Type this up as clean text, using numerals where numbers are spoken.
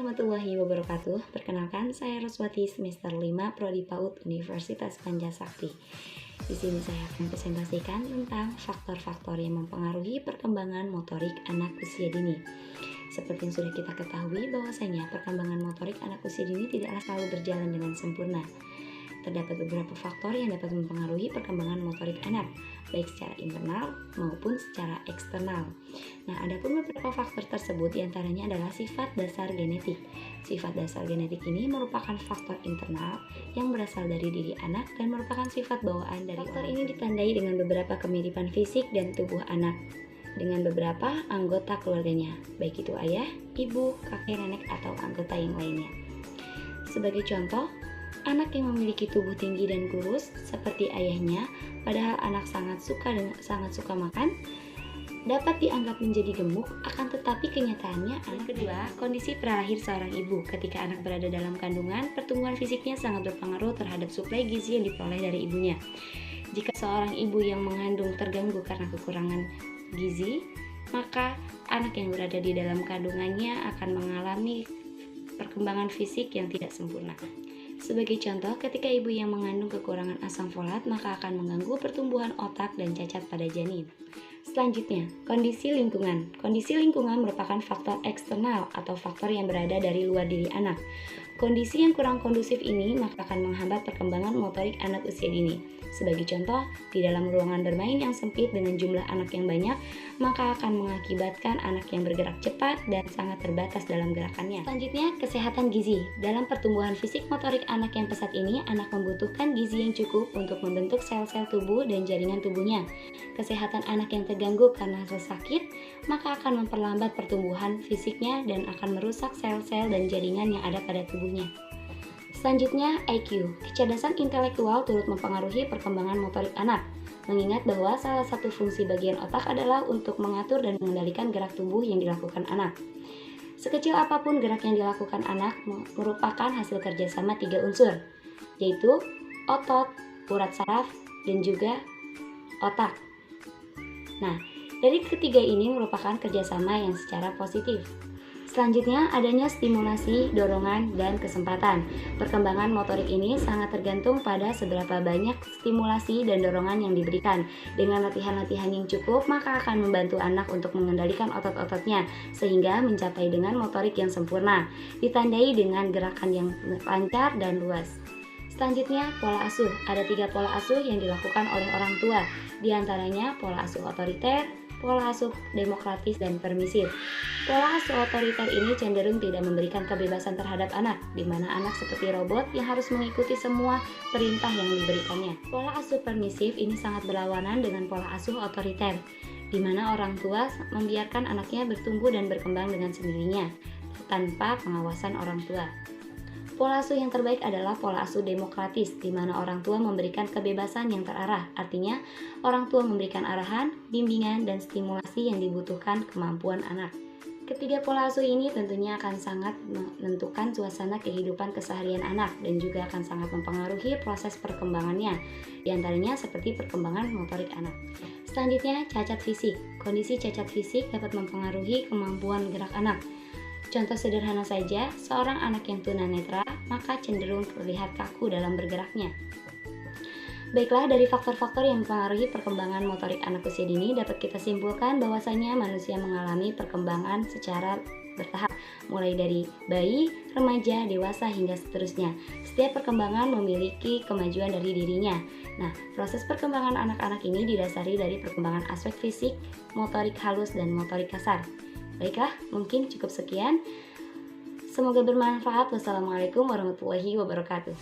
warahmatullahi wabarakatuh. Perkenalkan, saya Roswati semester 5 Prodi PAUD Universitas Pancasakti. Di sini saya akan presentasikan tentang faktor-faktor yang mempengaruhi perkembangan motorik anak usia dini. Seperti yang sudah kita ketahui bahwasanya perkembangan motorik anak usia dini tidaklah selalu berjalan dengan sempurna. Terdapat beberapa faktor yang dapat mempengaruhi perkembangan motorik anak, baik secara internal maupun secara eksternal. Nah, adapun beberapa faktor tersebut diantaranya adalah sifat dasar genetik. Sifat dasar genetik ini merupakan faktor internal yang berasal dari diri anak dan merupakan sifat bawaan dari faktor ini ditandai dengan beberapa kemiripan fisik dan tubuh anak dengan beberapa anggota keluarganya, baik itu ayah, ibu, kakek, nenek, atau anggota yang lainnya. Sebagai contoh, anak yang memiliki tubuh tinggi dan kurus seperti ayahnya, padahal anak sangat suka makan, dapat dianggap menjadi gemuk, akan tetapi kenyataannya anak. Kedua, kondisi pralahir seorang ibu. Ketika anak berada dalam kandungan, pertumbuhan fisiknya sangat berpengaruh terhadap suplai gizi yang diperoleh dari ibunya. Jika seorang ibu yang mengandung terganggu karena kekurangan gizi, maka anak yang berada di dalam kandungannya akan mengalami perkembangan fisik yang tidak sempurna. Sebagai contoh, ketika ibu yang mengandung kekurangan asam folat, maka akan mengganggu pertumbuhan otak dan cacat pada janin. Selanjutnya, kondisi lingkungan. Kondisi lingkungan merupakan faktor eksternal atau faktor yang berada dari luar diri anak. Kondisi yang kurang kondusif ini maka akan menghambat perkembangan motorik anak usia dini. Sebagai contoh, di dalam ruangan bermain yang sempit dengan jumlah anak yang banyak, maka akan mengakibatkan anak yang bergerak cepat dan sangat terbatas dalam gerakannya. Selanjutnya, kesehatan gizi. Dalam pertumbuhan fisik motorik anak yang pesat ini, anak membutuhkan gizi yang cukup untuk membentuk sel-sel tubuh dan jaringan tubuhnya. Kesehatan anak yang terganggu karena sakit, maka akan memperlambat pertumbuhan fisiknya dan akan merusak sel-sel dan jaringan yang ada pada tubuhnya. Selanjutnya, IQ. Kecerdasan intelektual turut mempengaruhi perkembangan motorik anak. Mengingat bahwa salah satu fungsi bagian otak adalah untuk mengatur dan mengendalikan gerak tubuh yang dilakukan anak. Sekecil apapun gerak yang dilakukan anak merupakan hasil kerjasama 3 unsur, yaitu otot, urat saraf, dan juga otak. Nah, dari ketiga ini merupakan kerjasama yang secara positif. Selanjutnya, adanya stimulasi, dorongan, dan kesempatan. Perkembangan motorik ini sangat tergantung pada seberapa banyak stimulasi dan dorongan yang diberikan. Dengan latihan-latihan yang cukup, maka akan membantu anak untuk mengendalikan otot-ototnya, sehingga mencapai dengan motorik yang sempurna, ditandai dengan gerakan yang lancar dan luas. Selanjutnya, pola asuh. Ada 3 pola asuh yang dilakukan oleh orang tua, diantaranya pola asuh otoriter, pola asuh demokratis, dan permisif. Pola asuh otoriter ini cenderung tidak memberikan kebebasan terhadap anak, di mana anak seperti robot yang harus mengikuti semua perintah yang diberikannya. Pola asuh permisif ini sangat berlawanan dengan pola asuh otoriter, di mana orang tua membiarkan anaknya bertumbuh dan berkembang dengan sendirinya, tanpa pengawasan orang tua. Pola asuh yang terbaik adalah pola asuh demokratis, di mana orang tua memberikan kebebasan yang terarah. Artinya, orang tua memberikan arahan, bimbingan, dan stimulasi yang dibutuhkan kemampuan anak. Ketiga pola asuh ini tentunya akan sangat menentukan suasana kehidupan keseharian anak dan juga akan sangat mempengaruhi proses perkembangannya, diantaranya seperti perkembangan motorik anak. Selanjutnya, cacat fisik. Kondisi cacat fisik dapat mempengaruhi kemampuan gerak anak. Contoh sederhana saja, seorang anak yang tunanetra maka cenderung terlihat kaku dalam bergeraknya. Baiklah, dari faktor-faktor yang mempengaruhi perkembangan motorik anak usia dini dapat kita simpulkan bahwasanya manusia mengalami perkembangan secara bertahap, mulai dari bayi, remaja, dewasa, hingga seterusnya. Setiap perkembangan memiliki kemajuan dari dirinya. Nah, proses perkembangan anak-anak ini didasari dari perkembangan aspek fisik, motorik halus, dan motorik kasar. Baiklah, mungkin cukup sekian. Semoga bermanfaat. Wassalamualaikum warahmatullahi wabarakatuh.